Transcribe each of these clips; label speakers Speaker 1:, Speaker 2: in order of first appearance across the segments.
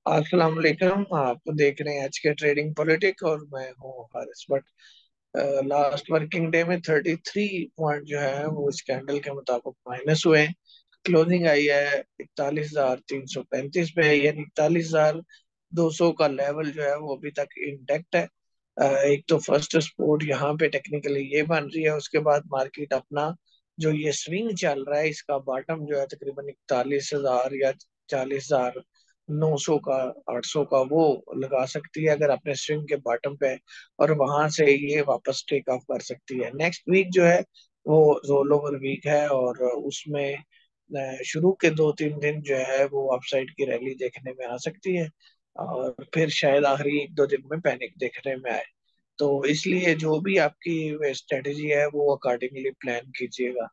Speaker 1: अस्सलाम वालेकुम। आप देख रहे हैं आज के ट्रेडिंग पॉलिटिक और मैं हूँ Haris but. Last working day में 33 पॉइंट जो है वो इस कैंडल के मुताबिक माइनस हुए हैं। क्लोजिंग आई है 41,335 पे, यानी 41,200 का लेवल जो है वो अभी तक इंटेक्ट है। एक तो फर्स्ट सपोर्ट यहाँ पे टेक्निकली ये बन रही है, उसके बाद मार्केट अपना जो ये स्विंग चल रहा है इसका बॉटम जो है तकरीबन 41,000 या 40,900 का, 800 का वो लगा सकती है अगर अपने स्विंग के बॉटम पे है, और वहां से ये वापस टेक ऑफ कर सकती है। नेक्स्ट वीक जो है वो रोल ओवर वीक है और उसमें शुरू के 2-3 दिन जो है वो अपसाइड की रैली देखने में आ सकती है और फिर शायद आखिरी 1-2 दिन में पैनिक देखने में आए। तो इसलिए जो भी आपकी स्ट्रेटेजी है वो अकॉर्डिंगली प्लान कीजिएगा।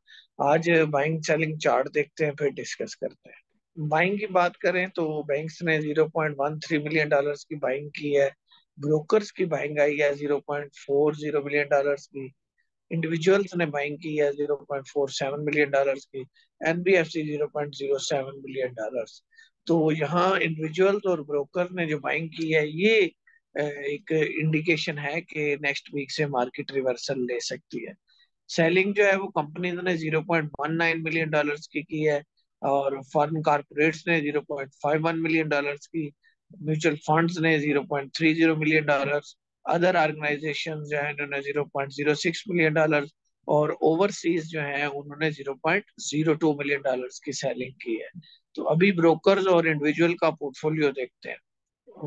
Speaker 1: आज बाइंग सेलिंग चार्ट देखते हैं, फिर डिस्कस करते हैं। बाइंग की बात करें तो बैंक्स ने 0.13 मिलियन डॉलर्स की बाइंग की है। ब्रोकर्स की बाइंग आई है 0.40 मिलियन डॉलर्स की। इंडिविजुअल्स ने बाइंग की है 0.47 मिलियन डॉलर्स की। NBFC 0.07 million dollars. तो यहाँ इंडिविजुअल्स और ब्रोकर ने जो बाइंग की है ये एक इंडिकेशन है कि नेक्स्ट वीक से मार्केट रिवर्सल ले सकती है। सेलिंग जो है वो कंपनीज ने 0.19 मिलियन डॉलर्स की है, और फॉरेन कारपोरेट्स ने 0.51 मिलियन डॉलर्स की। म्यूचुअल फंड्स ने 0.30 मिलियन डॉलर्स। अदर ऑर्गेनाइजेशन जो है इन्होंने 0.06 मिलियन डॉलर्स। और ओवरसीज जो है उन्होंने 0.02 मिलियन डॉलर्स की सेलिंग की है। तो अभी ब्रोकर्स और इंडिविजुअल का पोर्टफोलियो देखते हैं।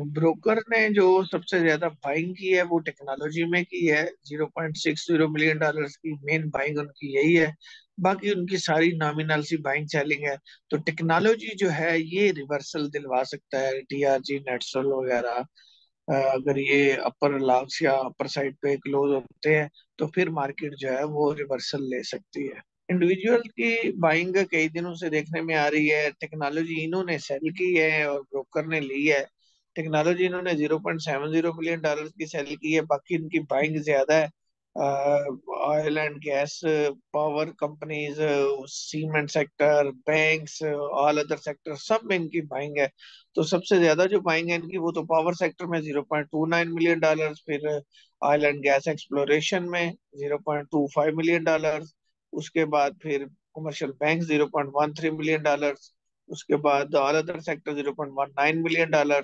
Speaker 1: ब्रोकर ने जो सबसे ज्यादा बाइंग की है वो टेक्नोलॉजी में की है, 0.60 मिलियन डॉलर्स की मेन बाइंग उनकी यही है। बाकी उनकी सारी नॉमिनल सी बाइंग सेलिंग है। तो टेक्नोलॉजी जो है ये रिवर्सल दिलवा सकता है, टीआरजी नेटसल वगैरह। अगर ये अपर लास्ट या अपर साइड पे क्लोज होते हैं तो फिर मार्केट जो है वो रिवर्सल ले सकती है। इंडिविजुअल की बाइंग कई दिनों से देखने में आ रही है। टेक्नोलॉजी इन्होंने सेल की है और ब्रोकर ने ली है। टेक्नोलॉजी इन्होंने 0.70 मिलियन डॉलर की सेल की है, बाकी इनकी बाइंग ज्यादा है। Oil and gas, power companies, cement sector, banks, all other sector, सब में इनकी बाइंग है। तो सबसे ज्यादा जो बाइंग है इनकी वो तो पावर सेक्टर में 0.29 मिलियन डॉलर, फिर ऑयल एंड गैस एक्सप्लोरेशन में 0.25 मिलियन डॉलर, उसके बाद फिर कमर्शियल बैंक 0.13 मिलियन डॉलर, उसके बाद all other sector 0.19 million dollar,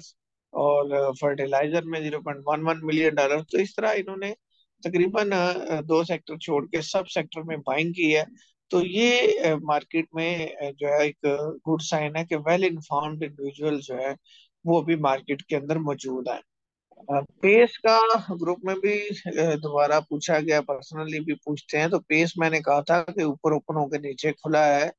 Speaker 1: और फर्टिलाइजर में 0.11 मिलियन डॉलर। तो इस तरह इन्होंने तकरीबन दो सेक्टर छोड़ के सब सेक्टर में बाइंग की है। तो ये मार्केट में जो है एक गुड साइन है कि वेल इन्फॉर्म्ड इंडिविजुअल जो है वो भी मार्केट के अंदर मौजूद है। पेस का ग्रुप में भी दोबारा पूछा गया, पर्सनली भी पूछते हैं। तो पेस मैंने कहा था कि ऊपर ओपन होकर नीचे खुला है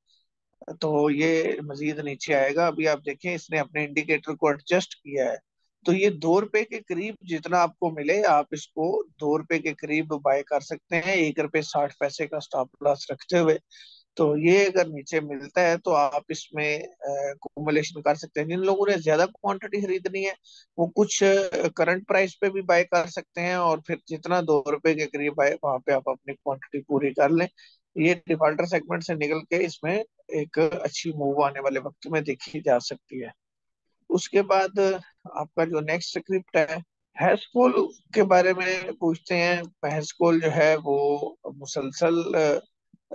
Speaker 1: तो ये मजीद नीचे आएगा। अभी आप देखें इसने अपने इंडिकेटर को एडजस्ट किया है। तो ये 2 रुपए के करीब जितना आपको मिले आप इसको 2 रुपए के करीब बाय कर सकते हैं, 1 रुपए 60 पैसे का स्टॉप लॉस रखते हुए। तो ये अगर नीचे मिलता है तो आप इसमें एक्यूमुलेशन कर सकते हैं। जिन लोगों ने ज्यादा क्वांटिटी खरीदनी है वो कुछ करंट प्राइस पे भी बाय कर सकते हैं, और फिर जितना 2 रुपए के करीब आए वहां पे आप अपनी क्वांटिटी पूरी कर लें। ये डिफॉल्टर सेगमेंट से निकल के इसमें एक अच्छी मूव आने वाले वक्त में देखी जा सकती है। उसके बाद आपका जो नेक्स्ट स्क्रिप्ट है हैशकोल के बारे में पूछते हैं। हैशकोल जो है वो मुसलसल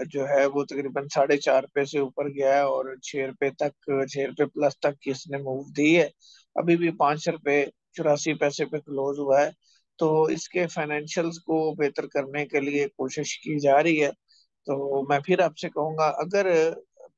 Speaker 1: जो है वो तकरीबन 4.5 रुपए से ऊपर गया है और 6 रुपए तक, 6 रुपए प्लस तक की इसने मूव दी है। अभी भी 5 रुपए 84 पैसे पे क्लोज हुआ है। तो इसके फाइनेंशियल्स को बेहतर करने के लिए कोशिश की जा रही है। तो मैं फिर आपसे कहूंगा अगर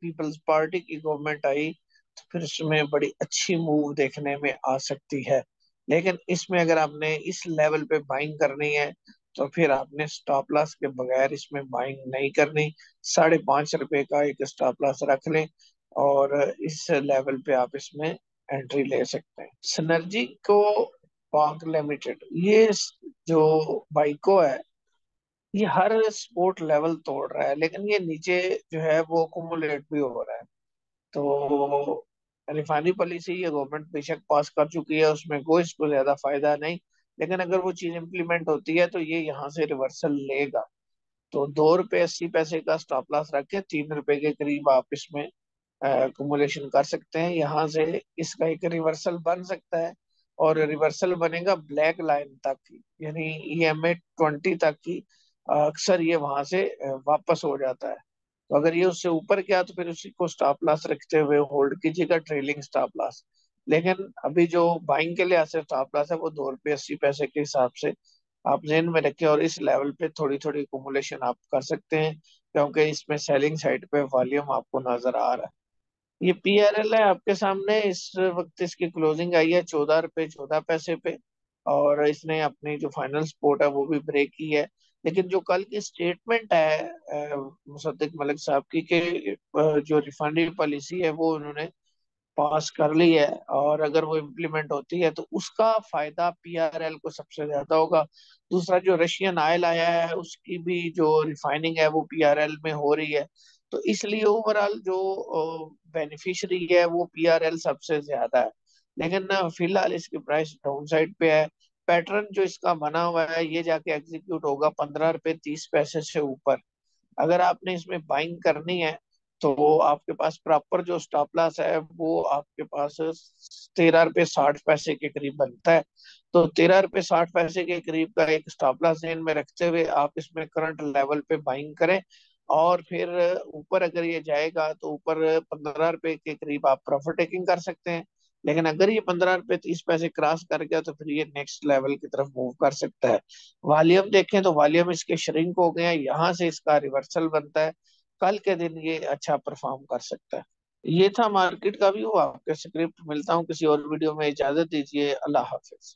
Speaker 1: पीपल्स पार्टी की गवर्नमेंट आई तो फिर इसमें बड़ी अच्छी मूव देखने में आ सकती है। लेकिन इसमें अगर आपने इस लेवल पे बाइंग करनी है तो फिर आपने स्टॉप लॉस के बगैर इसमें बाइंग नहीं करनी। 5.5 रुपए का एक स्टॉप लॉस रख लें और इस लेवल पे आप इसमें एंट्री ले सकते हैं। सिनर्जी को पार्क लिमिटेड, ये जो बाइको है ये हर स्पोर्ट लेवल तोड़ रहा है, लेकिन ये नीचे जो है वो कुमुलेट भी हो रहा है। तो रिफाइनरी पॉलिसी ये गवर्नमेंट बेशक पास कर चुकी है, उसमें कोई इसको ज्यादा फायदा नहीं, लेकिन अगर वो चीज इम्प्लीमेंट होती है तो ये यहाँ से रिवर्सल लेगा। तो 2 रुपए 80 पैसे का स्टॉप लॉस रख के 3 रुपए के करीब आप इसमें कुमुलेशन कर सकते हैं। यहाँ से इसका एक रिवर्सल बन सकता है, और रिवर्सल बनेगा ब्लैक लाइन तक ही, यानी EMA 20 तक ही। अक्सर ये वहां से वापस हो जाता है। तो अगर ये उससे ऊपर गया तो फिर उसी को स्टॉप लॉस रखते हुए होल्ड कीजिएगा, ट्रेलिंग स्टॉप लॉस। लेकिन अभी जो बाइंग के लिए ऐसे स्टॉप लॉस है वो 2 रुपये 80 पैसे के हिसाब से आप जेन में रखें, और इस लेवल पे थोड़ी थोड़ी कुमुलेशन आप कर सकते हैं, क्योंकि इसमें सेलिंग साइड पे वॉल्यूम आपको नजर आ रहा है। ये PRL है आपके सामने। इस वक्त इसकी क्लोजिंग आई है 14 रुपये 14 पैसे पे, और इसने अपनी जो फाइनल सपोर्ट है वो भी ब्रेक की है। लेकिन जो कल की स्टेटमेंट है मुसद्दिक मलिक साहब की, कि जो रिफंडिंग पॉलिसी है वो उन्होंने पास कर ली है, और अगर वो इम्प्लीमेंट होती है तो उसका फायदा PRL को सबसे ज्यादा होगा। दूसरा, जो रशियन ऑयल आया है उसकी भी जो रिफाइनिंग है वो PRL में हो रही है। तो इसलिए ओवरऑल जो बेनिफिशियरी है वो PRL सबसे ज्यादा है। लेकिन फिलहाल इसकी प्राइस डाउन साइड पे है। पैटर्न जो इसका बना हुआ है ये जाके एग्जीक्यूट होगा 15 रुपये 30 पैसे से ऊपर। अगर आपने इसमें बाइंग करनी है तो आपके पास प्रॉपर जो स्टॉप लॉस है वो आपके पास 13 रुपये 60 पैसे के करीब बनता है। तो 13 रुपये 60 पैसे के करीब का एक स्टॉप लॉस ध्यान में रखते हुए आप इसमें करंट लेवल पे बाइंग करें, और फिर ऊपर अगर ये जाएगा तो ऊपर 15 रुपए के करीब आप प्रॉफिट टेकिंग कर सकते हैं। लेकिन अगर ये 15 रुपये 30 पैसे क्रॉस कर गया तो फिर ये नेक्स्ट लेवल की तरफ मूव कर सकता है। वॉल्यूम देखें तो वॉल्यूम इसके श्रिंक हो गए हैं, यहाँ से इसका रिवर्सल बनता है। कल के दिन ये अच्छा परफॉर्म कर सकता है। ये था मार्केट का व्यू। आपके स्क्रिप्ट। मिलता हूँ किसी और वीडियो में। इजाजत दीजिए। अल्लाह हाफिज।